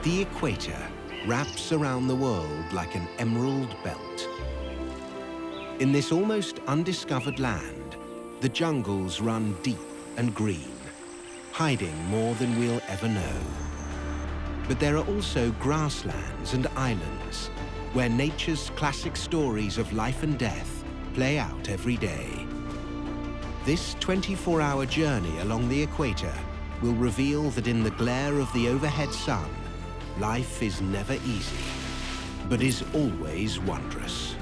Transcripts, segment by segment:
The equator wraps around the world like an emerald belt. In this almost undiscovered land, the jungles run deep and green, hiding more than we'll ever know. But there are also grasslands and islands where nature's classic stories of life and death play out every day. This 24-hour journey along the equator will reveal that in the glare of the overhead sun, life is never easy, but is always wondrous.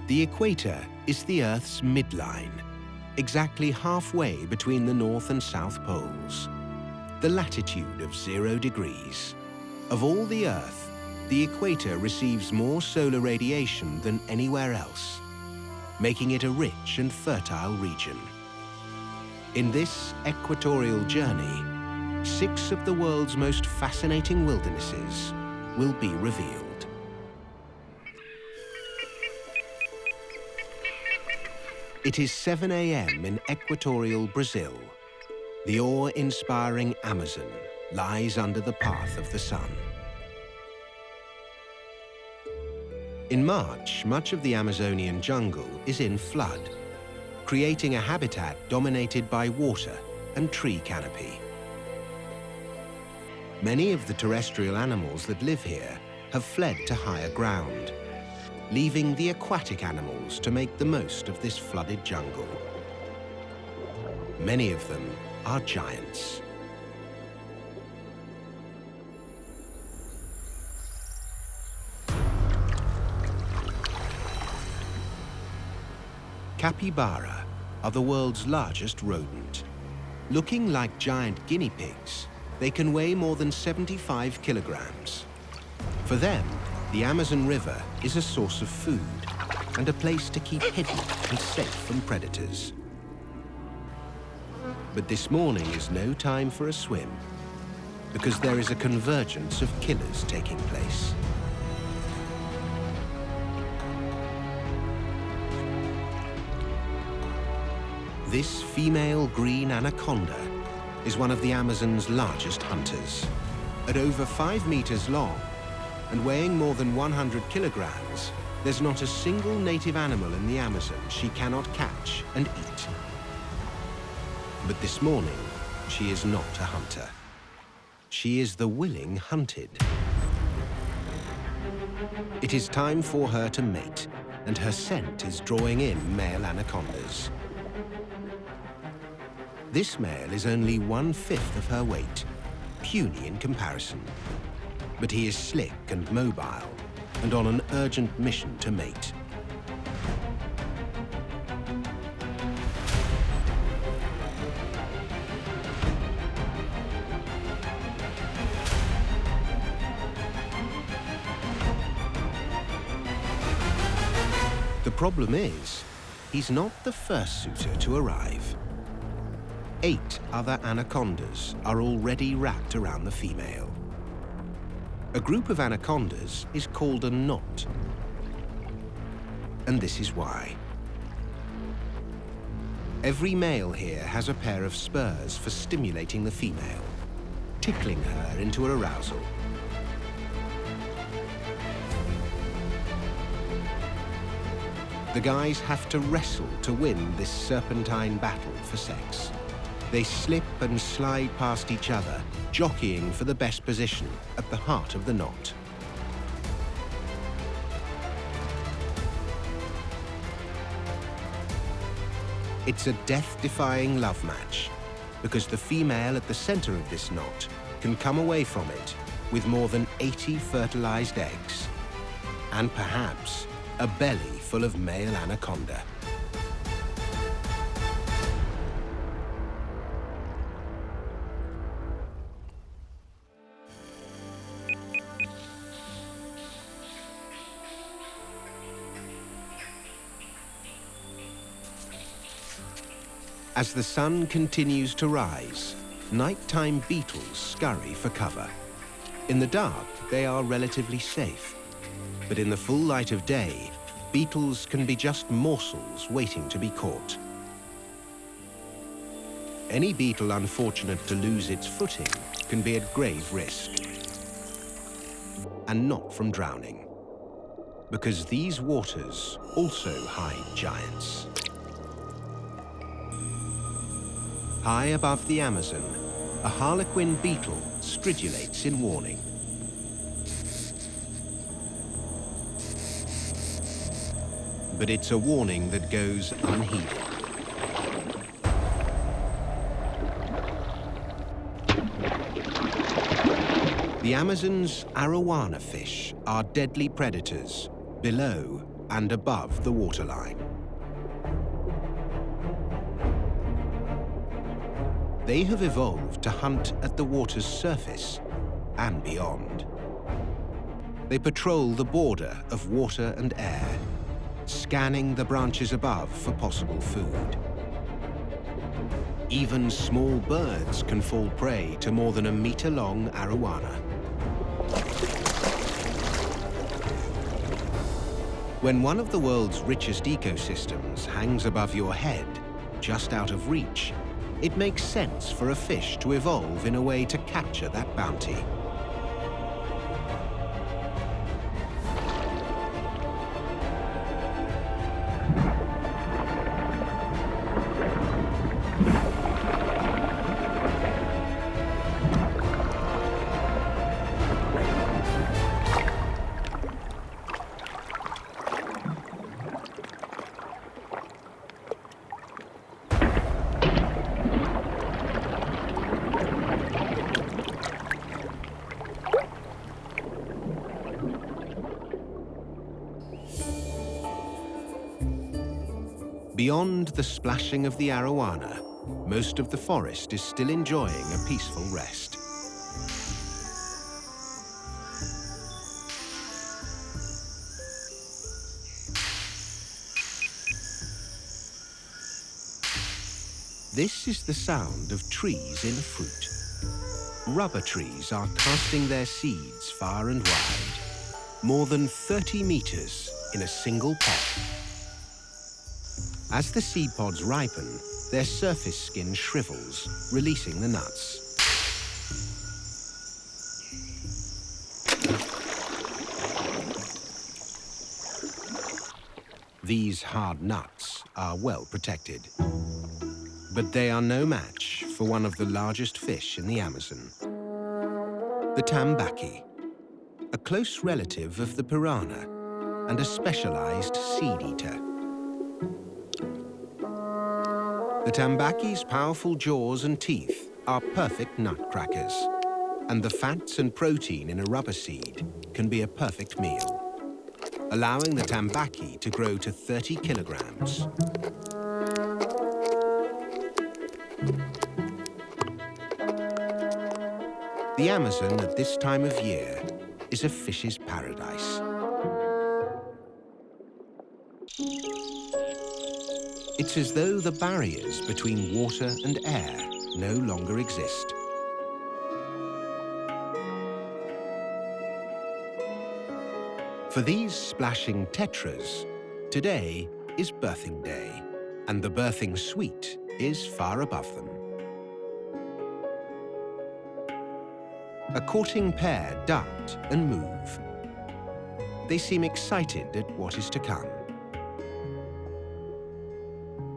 The equator is the Earth's midline, exactly halfway between the North and South poles, the latitude of 0 degrees. Of all the Earth, the equator receives more solar radiation than anywhere else, making it a rich and fertile region. In this equatorial journey, 6 of the world's most fascinating wildernesses will be revealed. It is 7 a.m. in equatorial Brazil. The awe-inspiring Amazon lies under the path of the sun. In March, much of the Amazonian jungle is in flood, creating a habitat dominated by water and tree canopy. Many of the terrestrial animals that live here have fled to higher ground, leaving the aquatic animals to make the most of this flooded jungle. Many of them are giants. Capybara are the world's largest rodent. Looking like giant guinea pigs, they can weigh more than 75 kilograms. For them, the Amazon River is a source of food and a place to keep hidden and safe from predators. But this morning is no time for a swim, because there is a convergence of killers taking place. This female green anaconda is one of the Amazon's largest hunters. At over 5 meters long and weighing more than 100 kilograms, there's not a single native animal in the Amazon she cannot catch and eat. But this morning, she is not a hunter. She is the willing hunted. It is time for her to mate, and her scent is drawing in male anacondas. This male is only 1/5 of her weight, puny in comparison. But he is slick and mobile, and on an urgent mission to mate. The problem is, he's not the first suitor to arrive. 8 other anacondas are already wrapped around the female. A group of anacondas is called a knot. And this is why. Every male here has a pair of spurs for stimulating the female, tickling her into arousal. The guys have to wrestle to win this serpentine battle for sex. They slip and slide past each other, jockeying for the best position at the heart of the knot. It's a death-defying love match, because the female at the center of this knot can come away from it with more than 80 fertilized eggs, and perhaps a belly full of male anaconda. As the sun continues to rise, nighttime beetles scurry for cover. In the dark, they are relatively safe. But in the full light of day, beetles can be just morsels waiting to be caught. Any beetle unfortunate to lose its footing can be at grave risk. And not from drowning, because these waters also hide giants. High above the Amazon, a harlequin beetle stridulates in warning. But it's a warning that goes unheeded. The Amazon's arowana fish are deadly predators below and above the waterline. They have evolved to hunt at the water's surface and beyond. They patrol the border of water and air, scanning the branches above for possible food. Even small birds can fall prey to more than a meter-long arowana. When one of the world's richest ecosystems hangs above your head, just out of reach, it makes sense for a fish to evolve in a way to capture that bounty. Beyond the splashing of the arowana, most of the forest is still enjoying a peaceful rest. This is the sound of trees in fruit. Rubber trees are casting their seeds far and wide, more than 30 meters in a single pod. As the seed pods ripen, their surface skin shrivels, releasing the nuts. These hard nuts are well protected. But they are no match for one of the largest fish in the Amazon. The tambaqui, a close relative of the piranha and a specialized seed eater. The tambaqui's powerful jaws and teeth are perfect nutcrackers, and the fats and protein in a rubber seed can be a perfect meal, allowing the tambaqui to grow to 30 kilograms. The Amazon at this time of year is a fish's paradise. It's as though the barriers between water and air no longer exist. For these splashing tetras, today is birthing day, and the birthing suite is far above them. A courting pair duct and move. They seem excited at what is to come.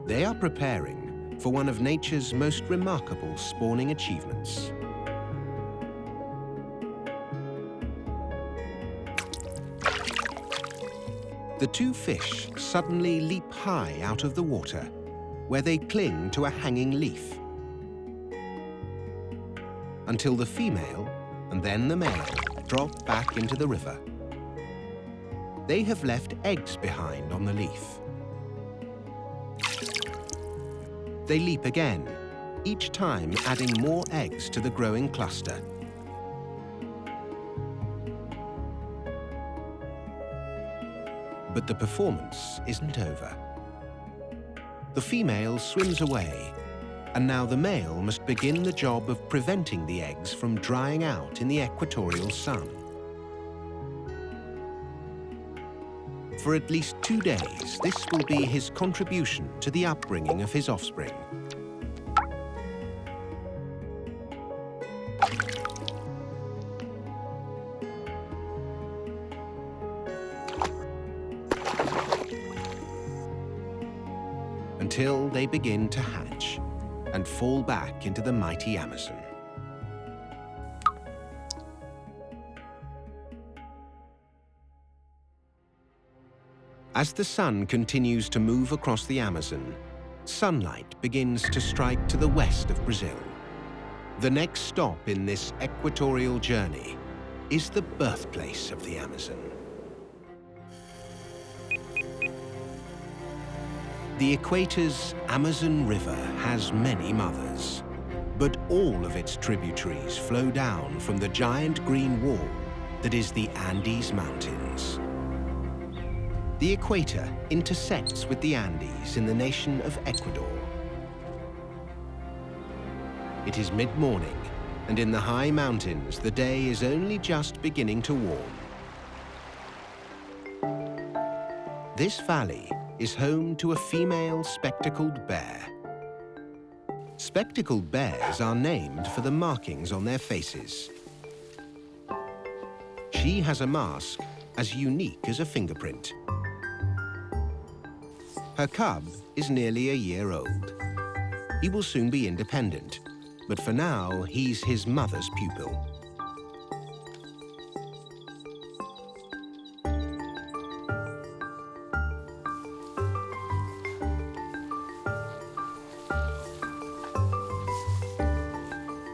They are preparing for one of nature's most remarkable spawning achievements. The two fish suddenly leap high out of the water, where they cling to a hanging leaf, until the female and then the male drop back into the river. They have left eggs behind on the leaf. They leap again, each time adding more eggs to the growing cluster. But the performance isn't over. The female swims away and now the male must begin the job of preventing the eggs from drying out in the equatorial sun. For at least 2 days, this will be his contribution to the upbringing of his offspring. Until they begin to hatch and fall back into the mighty Amazon. As the sun continues to move across the Amazon, sunlight begins to strike to the west of Brazil. The next stop in this equatorial journey is the birthplace of the Amazon. The equator's Amazon River has many mothers, but all of its tributaries flow down from the giant green wall that is the Andes Mountains. The equator intersects with the Andes in the nation of Ecuador. It is mid-morning, and in the high mountains, the day is only just beginning to warm. This valley is home to a female spectacled bear. Spectacled bears are named for the markings on their faces. She has a mask as unique as a fingerprint. Her cub is nearly a year old. He will soon be independent, but for now, he's his mother's pupil.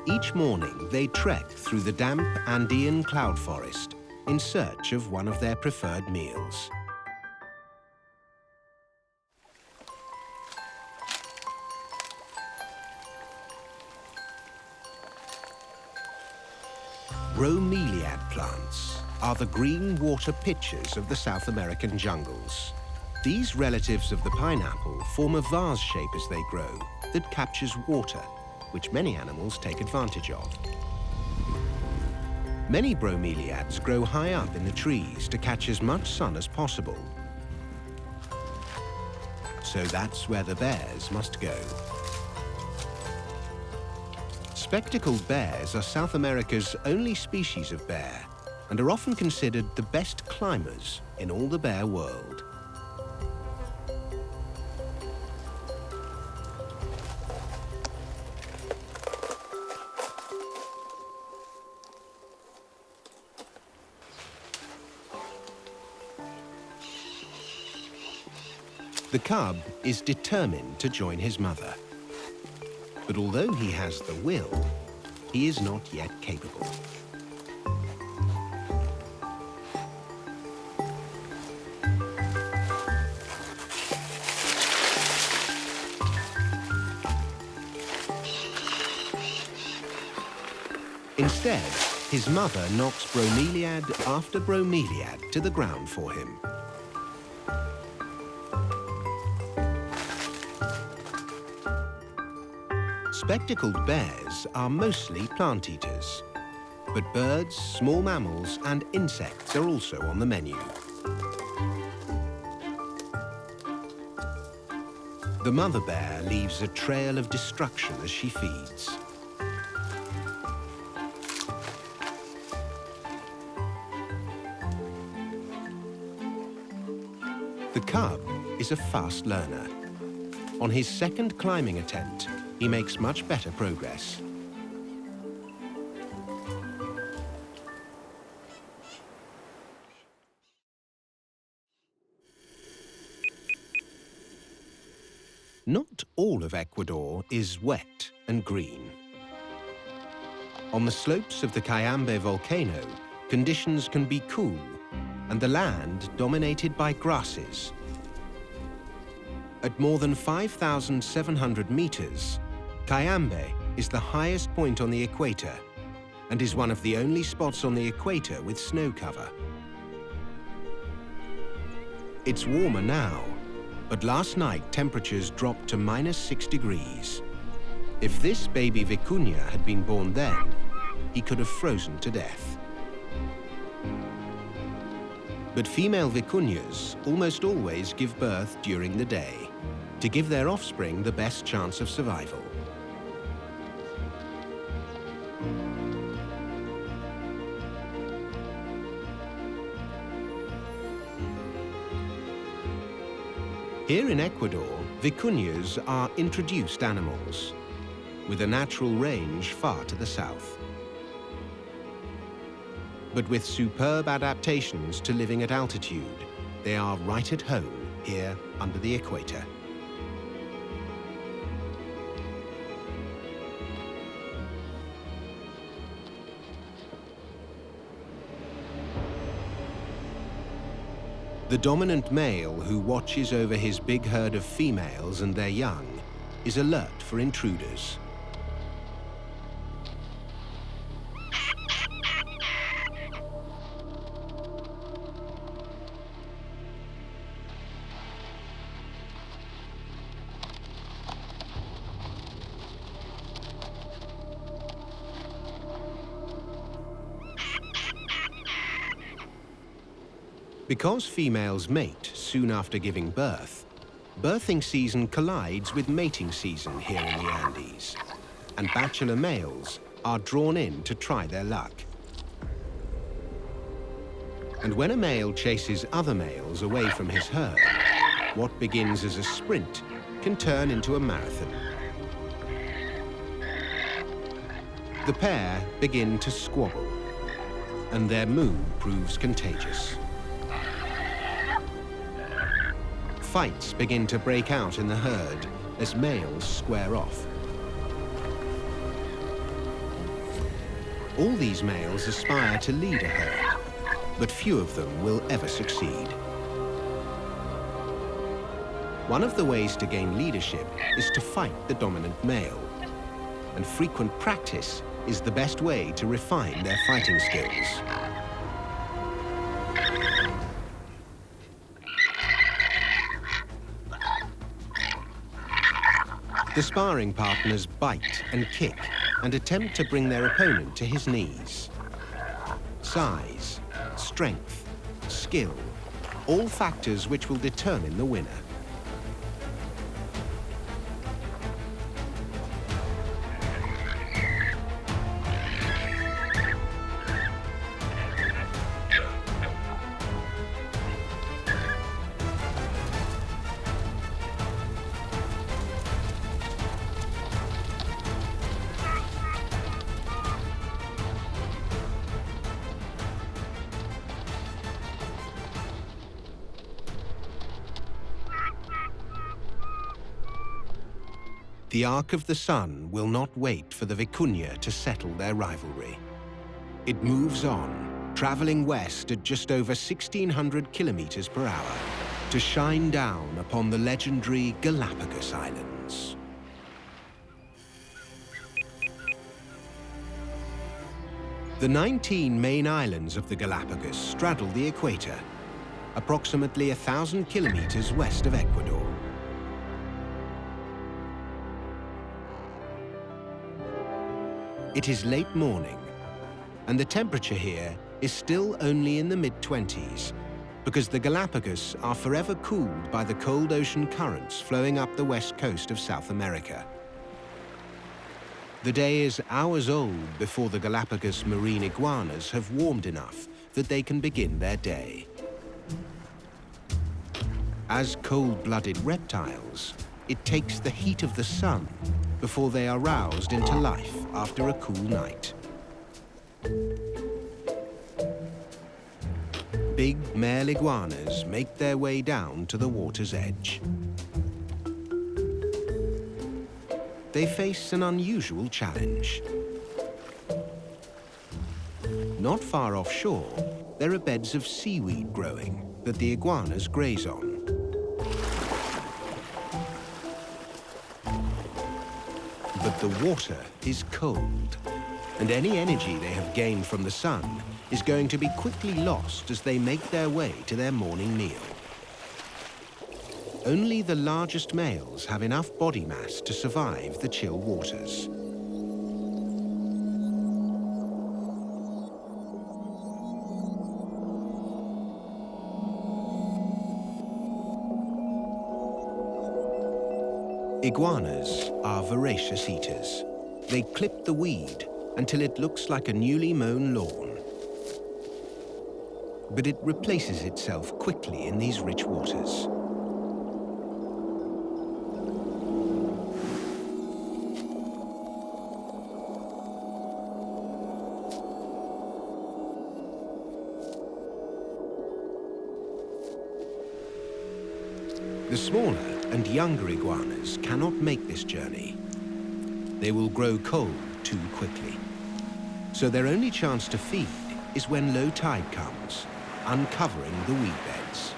Each morning, they trek through the damp Andean cloud forest in search of one of their preferred meals. Bromeliad plants are the green water pitchers of the South American jungles. These relatives of the pineapple form a vase shape as they grow that captures water, which many animals take advantage of. Many bromeliads grow high up in the trees to catch as much sun as possible. So that's where the bears must go. Spectacled bears are South America's only species of bear and are often considered the best climbers in all the bear world. The cub is determined to join his mother. But although he has the will, he is not yet capable. Instead, his mother knocks bromeliad after bromeliad to the ground for him. Spectacled bears are mostly plant eaters, but birds, small mammals, and insects are also on the menu. The mother bear leaves a trail of destruction as she feeds. The cub is a fast learner. On his second climbing attempt, he makes much better progress. Not all of Ecuador is wet and green. On the slopes of the Cayambe volcano, conditions can be cool and the land dominated by grasses. At more than 5,700 meters, Cayambe is the highest point on the equator and is one of the only spots on the equator with snow cover. It's warmer now, but last night temperatures dropped to -6 degrees. If this baby vicuña had been born then, he could have frozen to death. But female vicuñas almost always give birth during the day to give their offspring the best chance of survival. Here in Ecuador, vicuñas are introduced animals, with a natural range far to the south. But with superb adaptations to living at altitude, they are right at home here under the equator. The dominant male who watches over his big herd of females and their young is alert for intruders. Because females mate soon after giving birth, birthing season collides with mating season here in the Andes, and bachelor males are drawn in to try their luck. And when a male chases other males away from his herd, what begins as a sprint can turn into a marathon. The pair begin to squabble, and their moo proves contagious. Fights begin to break out in the herd as males square off. All these males aspire to lead a herd, but few of them will ever succeed. One of the ways to gain leadership is to fight the dominant male, and frequent practice is the best way to refine their fighting skills. The sparring partners bite and kick and attempt to bring their opponent to his knees. Size, strength, skill, all factors which will determine the winner. The arc of the sun will not wait for the vicuña to settle their rivalry. It moves on, traveling west at just over 1,600 kilometers per hour to shine down upon the legendary Galapagos Islands. The 19 main islands of the Galapagos straddle the equator, approximately 1,000 kilometers west of Ecuador. It is late morning, and the temperature here is still only in the mid-20s, because the Galapagos are forever cooled by the cold ocean currents flowing up the west coast of South America. The day is hours old before the Galapagos marine iguanas have warmed enough that they can begin their day. As cold-blooded reptiles, it takes the heat of the sun before they are roused into life after a cool night. Big male iguanas make their way down to the water's edge. They face an unusual challenge. Not far offshore, there are beds of seaweed growing that the iguanas graze on. But the water is cold, and any energy they have gained from the sun is going to be quickly lost as they make their way to their morning meal. only the largest males have enough body mass to survive the chill waters. Iguanas are voracious eaters. They clip the weed until it looks like a newly mown lawn. But it replaces itself quickly in these rich waters. The smaller and younger iguanas cannot make this journey. They will grow cold too quickly. So their only chance to feed is when low tide comes, uncovering the weed beds.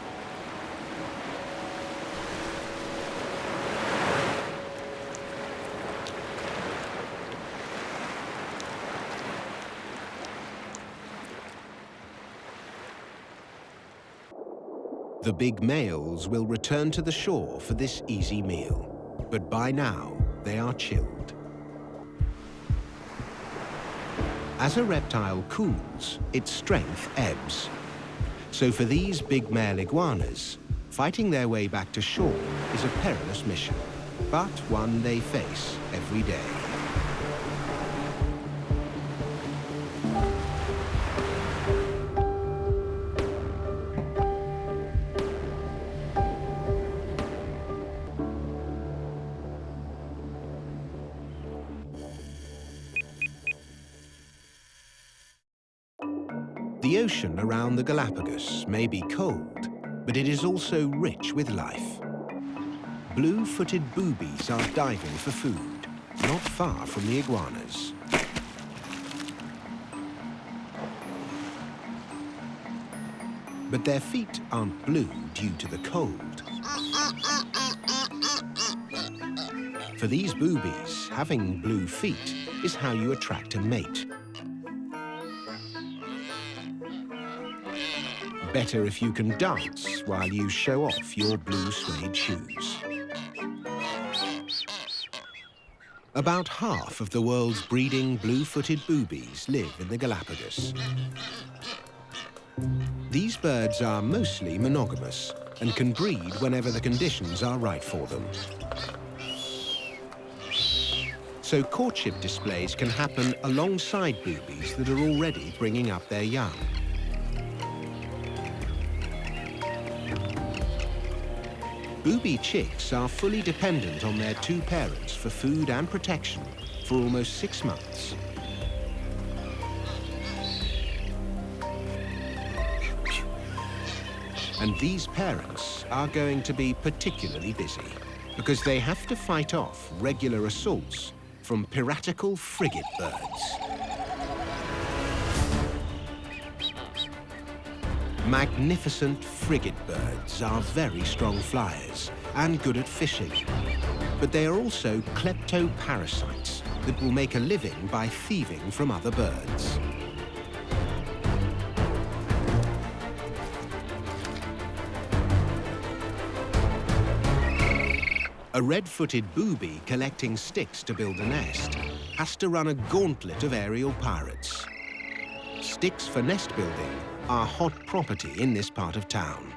The big males will return to the shore for this easy meal, but by now they are chilled. As a reptile cools, its strength ebbs. So for these big male iguanas, fighting their way back to shore is a perilous mission, but one they face every day. The ocean around the Galapagos may be cold, but it is also rich with life. Blue-footed boobies are diving for food, not far from the iguanas. But their feet aren't blue due to the cold. For these boobies, having blue feet is how you attract a mate. Better if you can dance while you show off your blue suede shoes. About half of the world's breeding blue-footed boobies live in the Galapagos. These birds are mostly monogamous and can breed whenever the conditions are right for them. So courtship displays can happen alongside boobies that are already bringing up their young. Booby chicks are fully dependent on their two parents for food and protection for almost 6 months. And these parents are going to be particularly busy because they have to fight off regular assaults from piratical frigate birds. Magnificent frigate birds are very strong flyers and good at fishing, but they are also kleptoparasites that will make a living by thieving from other birds. A red-footed booby collecting sticks to build a nest has to run a gauntlet of aerial pirates. Sticks for nest building are hot property in this part of town.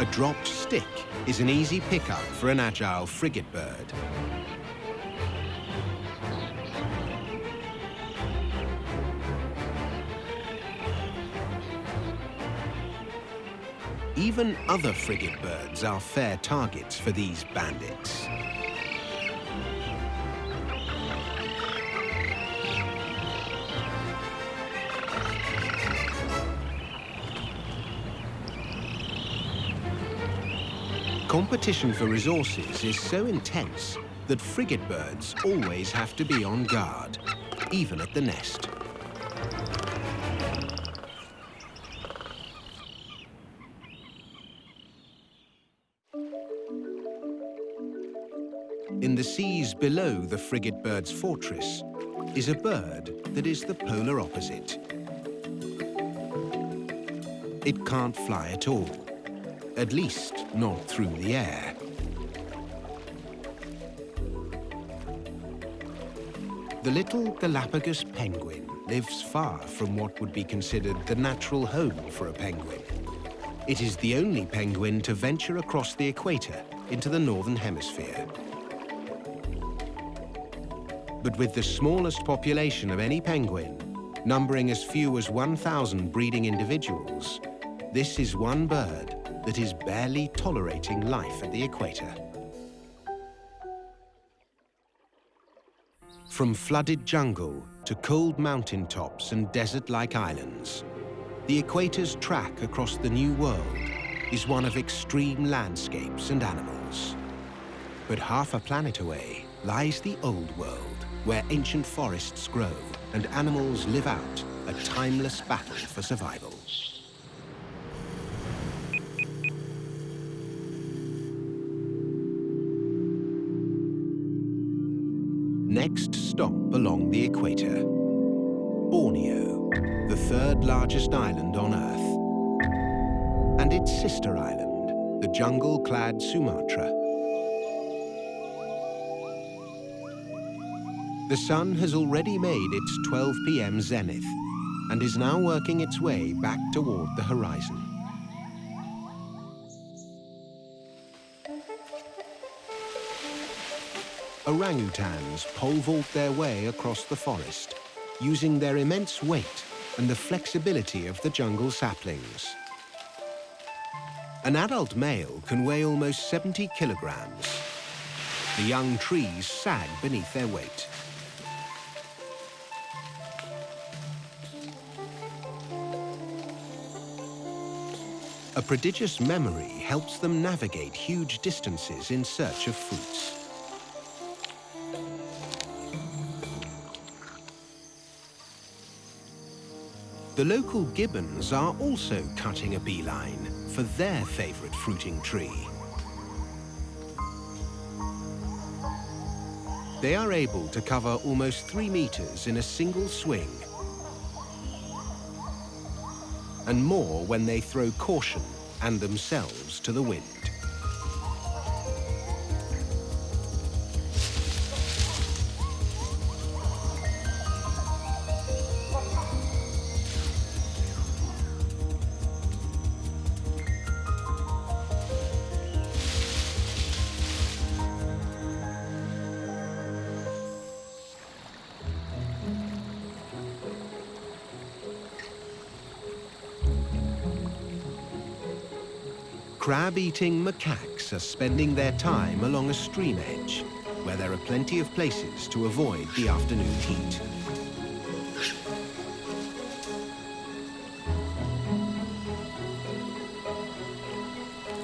A dropped stick is an easy pickup for an agile frigate bird. Even other frigate birds are fair targets for these bandits. Competition for resources is so intense that frigate birds always have to be on guard, even at the nest. In the seas below the frigate bird's fortress is a bird that is the polar opposite. It can't fly at all, at least not through the air. The little Galapagos penguin lives far from what would be considered the natural home for a penguin. It is the only penguin to venture across the equator into the northern hemisphere. But with the smallest population of any penguin, numbering as few as 1,000 breeding individuals, this is one bird that is barely tolerating life at the equator. From flooded jungle to cold mountaintops and desert-like islands, the equator's track across the New World is one of extreme landscapes and animals. But half a planet away lies the Old World, where ancient forests grow and animals live out a timeless battle for survival. Next stop along the equator, Borneo, the third largest island on Earth, and its sister island, the jungle-clad Sumatra. The sun has already made its 12 p.m. zenith and is now working its way back toward the horizon. Orangutans pole vault their way across the forest, using their immense weight and the flexibility of the jungle saplings. An adult male can weigh almost 70 kilograms. The young trees sag beneath their weight. A prodigious memory helps them navigate huge distances in search of fruits. The local gibbons are also cutting a beeline for their favorite fruiting tree. They are able to cover almost 3 meters in a single swing, and more when they throw caution and themselves to the wind. Crab-eating macaques are spending their time along a stream edge, where there are plenty of places to avoid the afternoon heat.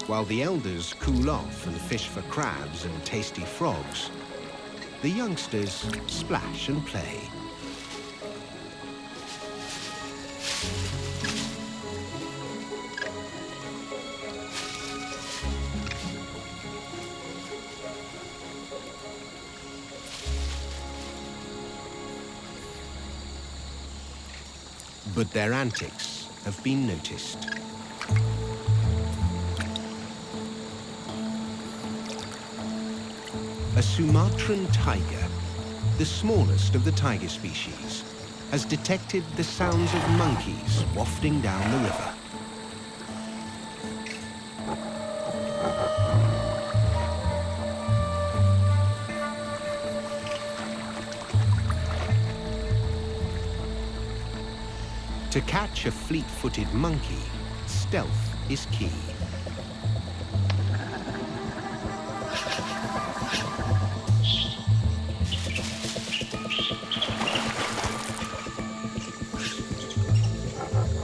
While the elders cool off and fish for crabs and tasty frogs, the youngsters splash and play. But their antics have been noticed. A Sumatran tiger, the smallest of the tiger species, has detected the sounds of monkeys wafting down the river. To catch a fleet-footed monkey, stealth is key.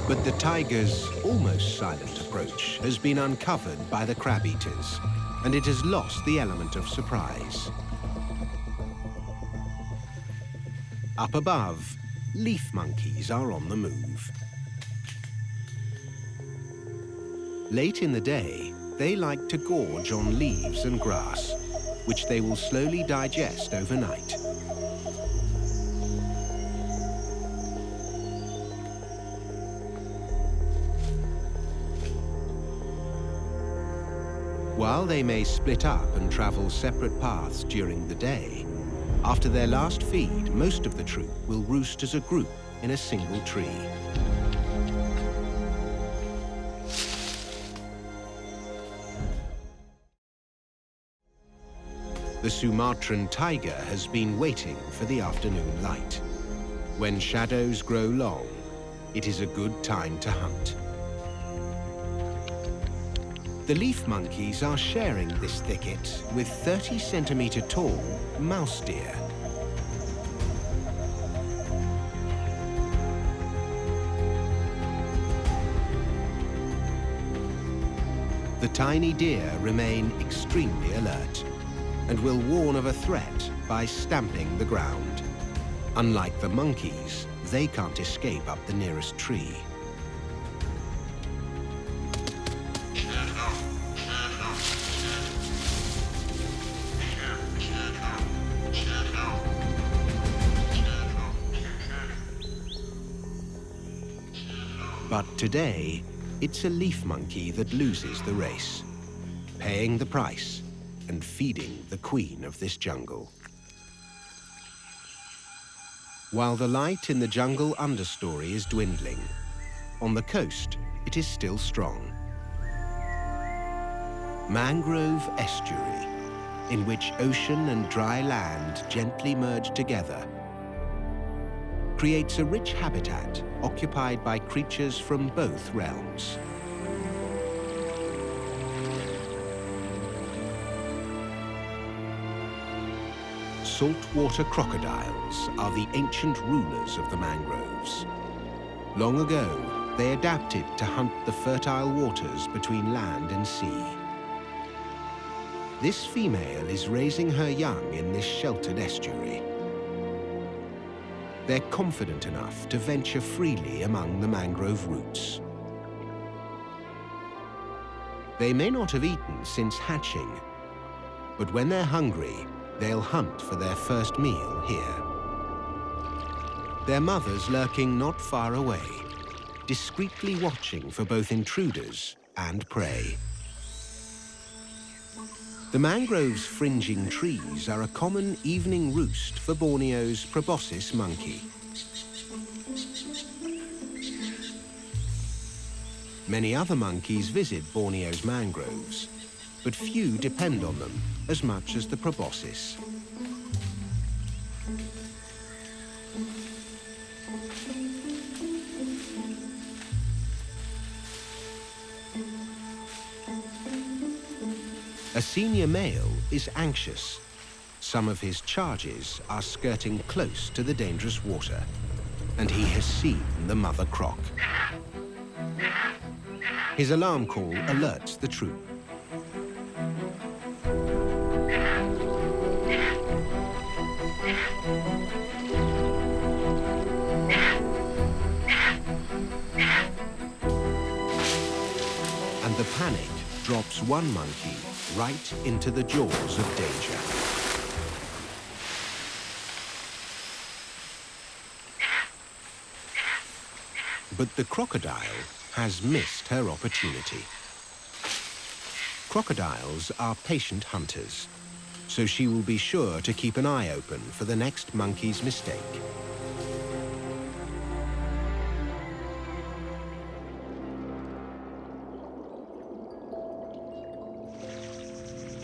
But the tiger's almost silent approach has been uncovered by the crab-eaters, and it has lost the element of surprise. Up above, leaf monkeys are on the move. Late in the day, they like to gorge on leaves and grass, which they will slowly digest overnight. While they may split up and travel separate paths during the day, after their last feed, most of the troop will roost as a group in a single tree. The Sumatran tiger has been waiting for the afternoon light. When shadows grow long, it is a good time to hunt. The leaf monkeys are sharing this thicket with 30-centimeter tall mouse deer. The tiny deer remain extremely alert and will warn of a threat by stamping the ground. Unlike the monkeys, they can't escape up the nearest tree. But today, it's a leaf monkey that loses the race, paying the price and feeding the queen of this jungle. While the light in the jungle understory is dwindling, on the coast, it is still strong. Mangrove estuary, in which ocean and dry land gently merge together, creates a rich habitat occupied by creatures from both realms. Saltwater crocodiles are the ancient rulers of the mangroves. Long ago, they adapted to hunt the fertile waters between land and sea. This female is raising her young in this sheltered estuary. They're confident enough to venture freely among the mangrove roots. They may not have eaten since hatching, but when they're hungry, they'll hunt for their first meal here. Their mothers lurking not far away, discreetly watching for both intruders and prey. The mangrove's fringing trees are a common evening roost for Borneo's proboscis monkey. Many other monkeys visit Borneo's mangroves, but few depend on them as much as the proboscis. A senior male is anxious. Some of his charges are skirting close to the dangerous water, and he has seen the mother croc. His alarm call alerts the troop. And the panic drops one monkey right into the jaws of danger. But the crocodile has missed her opportunity. Crocodiles are patient hunters, so she will be sure to keep an eye open for the next monkey's mistake.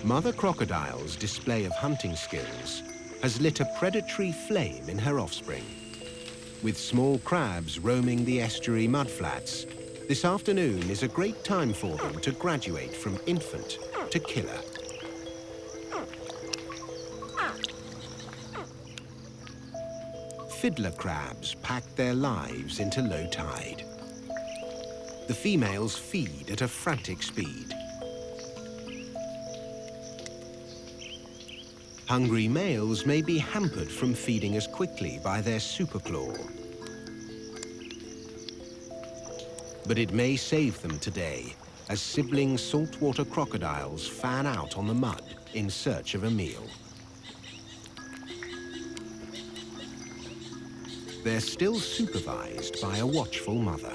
Mother crocodile's display of hunting skills has lit a predatory flame in her offspring. With small crabs roaming the estuary mudflats, this afternoon is a great time for them to graduate from infant to killer. Fiddler crabs pack their lives into low tide. The females feed at a frantic speed. Hungry males may be hampered from feeding as quickly by their superclaw. But it may save them today, as sibling saltwater crocodiles fan out on the mud in search of a meal. They're still supervised by a watchful mother.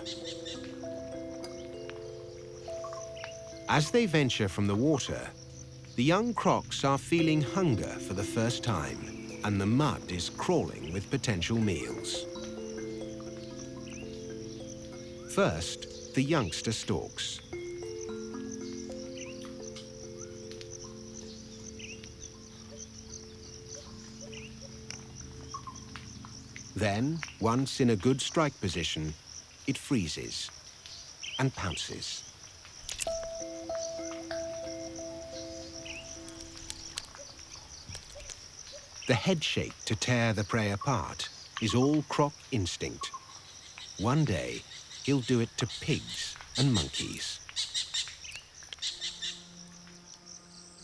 As they venture from the water, the young crocs are feeling hunger for the first time, and the mud is crawling with potential meals. First, the youngster stalks. Then, once in a good strike position, it freezes and pounces. The head shake to tear the prey apart is all croc instinct. One day, he'll do it to pigs and monkeys.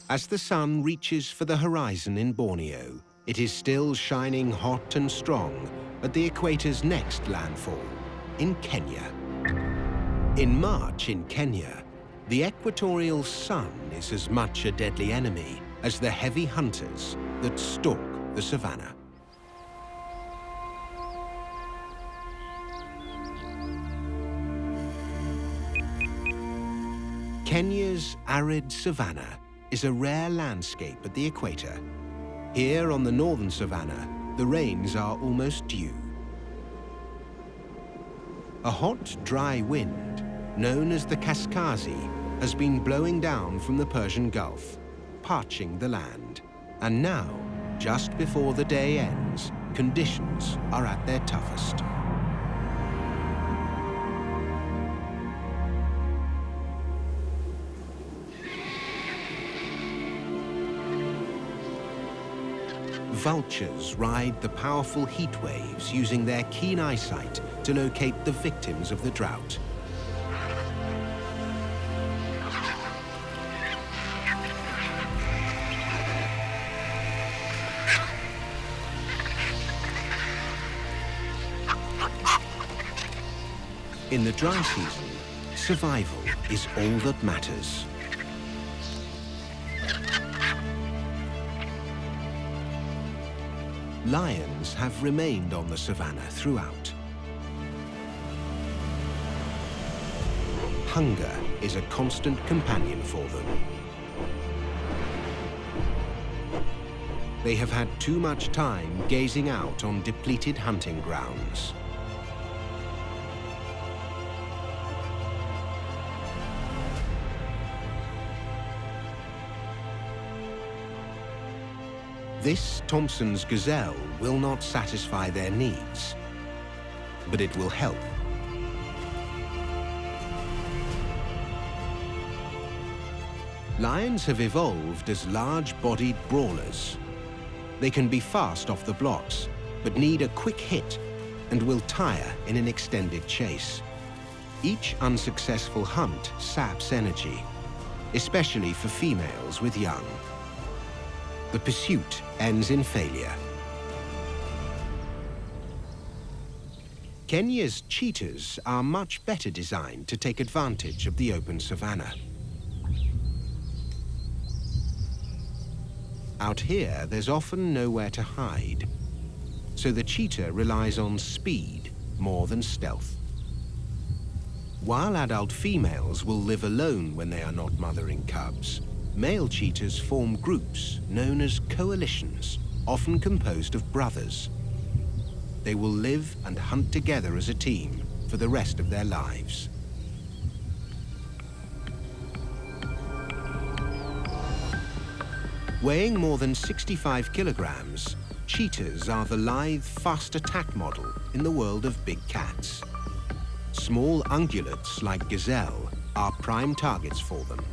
As the sun reaches for the horizon in Borneo, it is still shining hot and strong at the equator's next landfall, in Kenya. In March in Kenya, the equatorial sun is as much a deadly enemy as the heavy hunters that stalk the savannah. Kenya's arid savannah is a rare landscape at the equator. Here on the northern savannah, the rains are almost due. A hot, dry wind, known as the Kaskazi, has been blowing down from the Persian Gulf, parching the land. And now, just before the day ends, conditions are at their toughest. Vultures ride the powerful heat waves using their keen eyesight to locate the victims of the drought. In the dry season, survival is all that matters. Lions have remained on the savannah throughout. Hunger is a constant companion for them. They have had too much time gazing out on depleted hunting grounds. This Thompson's gazelle will not satisfy their needs, but it will help. Lions have evolved as large-bodied brawlers. They can be fast off the blocks, but need a quick hit and will tire in an extended chase. Each unsuccessful hunt saps energy, especially for females with young. The pursuit ends in failure. Kenya's cheetahs are much better designed to take advantage of the open savannah. Out here, there's often nowhere to hide, so the cheetah relies on speed more than stealth. While adult females will live alone when they are not mothering cubs, male cheetahs form groups known as coalitions, often composed of brothers. They will live and hunt together as a team for the rest of their lives. Weighing more than 65 kilograms, cheetahs are the lithe, fast attack model in the world of big cats. Small ungulates like gazelle are prime targets for them.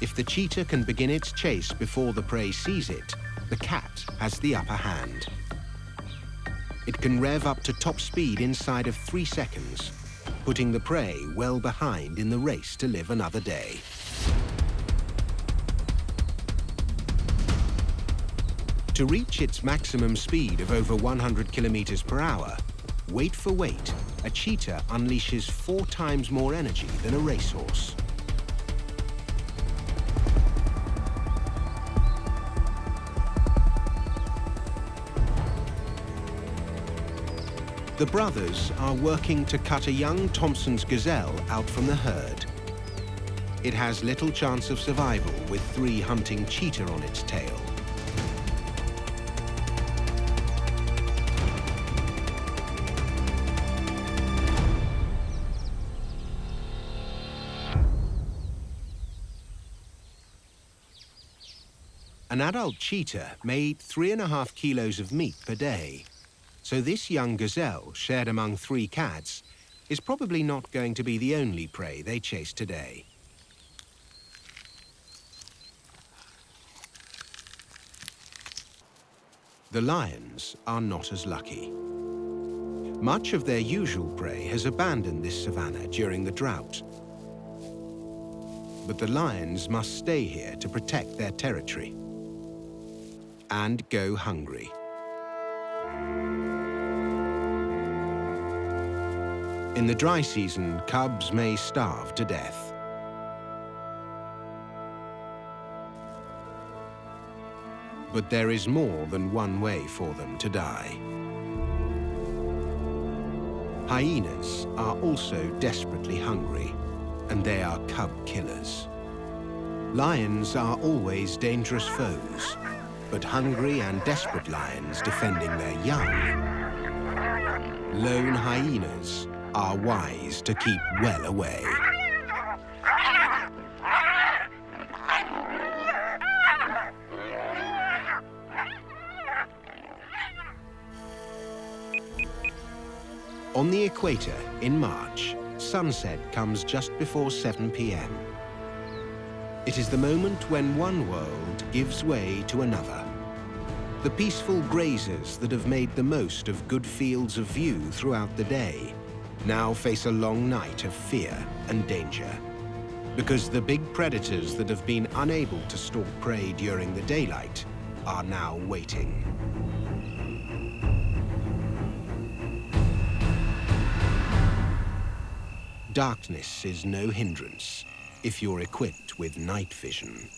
If the cheetah can begin its chase before the prey sees it, the cat has the upper hand. It can rev up to top speed inside of 3 seconds, putting the prey well behind in the race to live another day. To reach its maximum speed of over 100 kilometers per hour, weight for weight, a cheetah unleashes 4 times more energy than a racehorse. The brothers are working to cut a young Thompson's gazelle out from the herd. It has little chance of survival with 3 hunting cheetah on its tail. An adult cheetah made 3.5 kilos of meat per day. So this young gazelle, shared among 3 cats, is probably not going to be the only prey they chase today. The lions are not as lucky. Much of their usual prey has abandoned this savanna during the drought. But the lions must stay here to protect their territory and go hungry. In the dry season, cubs may starve to death. But there is more than one way for them to die. Hyenas are also desperately hungry, and they are cub killers. Lions are always dangerous foes, but hungry and desperate lions defending their young. Lone hyenas are wise to keep well away. On the equator, in March, sunset comes just before 7 p.m. It is the moment when one world gives way to another. The peaceful grazers that have made the most of good fields of view throughout the day now face a long night of fear and danger, because the big predators that have been unable to stalk prey during the daylight are now waiting. Darkness is no hindrance if you're equipped with night vision.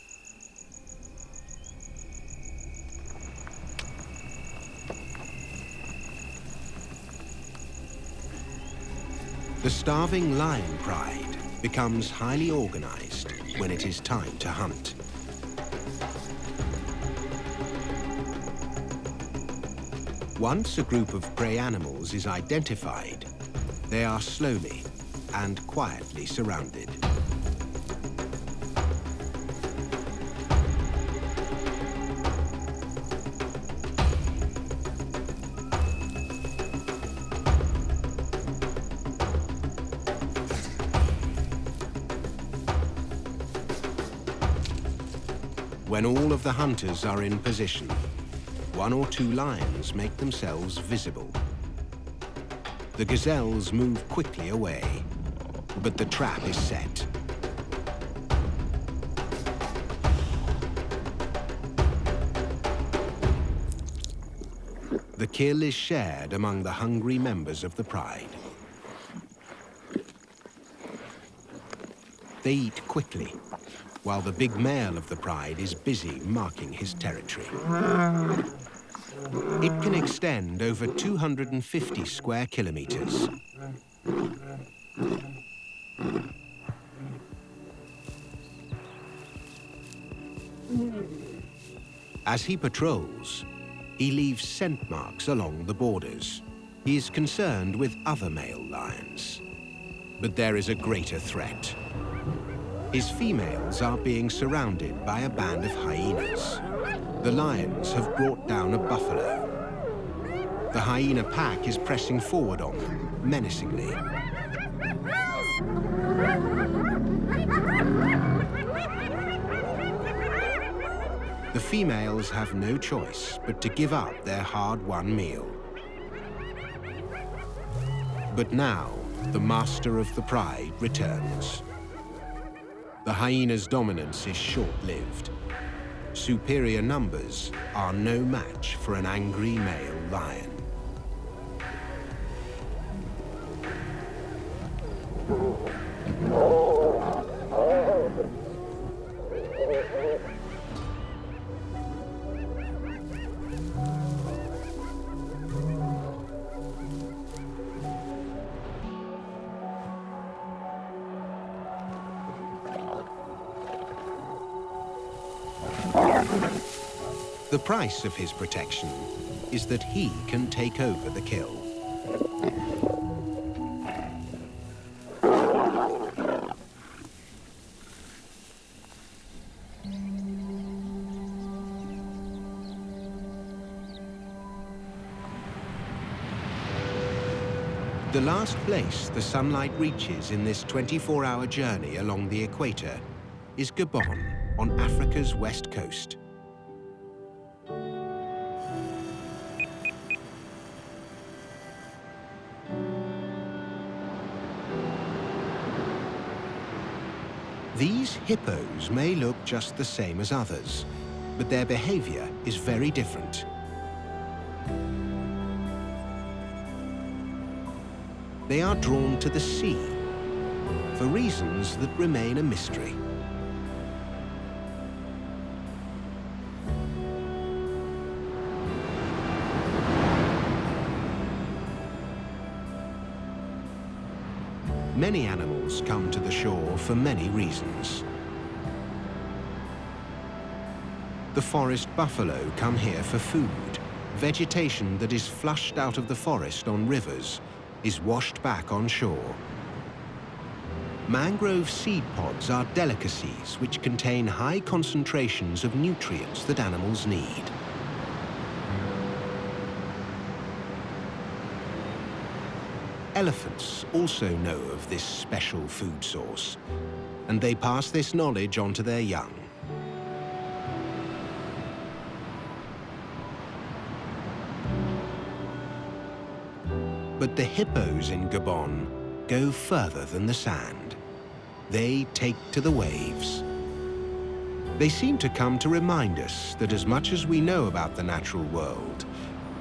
The starving lion pride becomes highly organized when it is time to hunt. Once a group of prey animals is identified, they are slowly and quietly surrounded. When all of the hunters are in position, 1 or 2 lions make themselves visible. The gazelles move quickly away, but the trap is set. The kill is shared among the hungry members of the pride. They eat quickly, while the big male of the pride is busy marking his territory. It can extend over 250 square kilometers. As he patrols, he leaves scent marks along the borders. He is concerned with other male lions. But there is a greater threat. His females are being surrounded by a band of hyenas. The lions have brought down a buffalo. The hyena pack is pressing forward on them, menacingly. The females have no choice but to give up their hard-won meal. But now, the master of the pride returns. The hyena's dominance is short-lived. Superior numbers are no match for an angry male lion. The price of his protection is that he can take over the kill. The last place the sunlight reaches in this 24-hour journey along the equator is Gabon, on Africa's west coast. These hippos may look just the same as others, but their behavior is very different. They are drawn to the sea for reasons that remain a mystery. Many animals come to the shore for many reasons. The forest buffalo come here for food. Vegetation that is flushed out of the forest on rivers is washed back on shore. Mangrove seed pods are delicacies which contain high concentrations of nutrients that animals need. Elephants also know of this special food source, and they pass this knowledge on to their young. But the hippos in Gabon go further than the sand. They take to the waves. They seem to come to remind us that as much as we know about the natural world,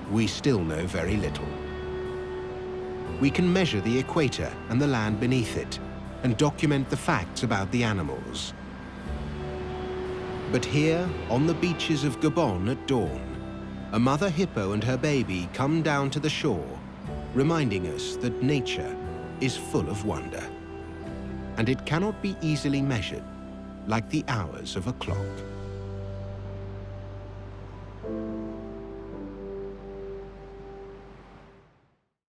we still know very little. We can measure the equator and the land beneath it and document the facts about the animals. But here, on the beaches of Gabon at dawn, a mother hippo and her baby come down to the shore, reminding us that nature is full of wonder, and it cannot be easily measured like the hours of a clock.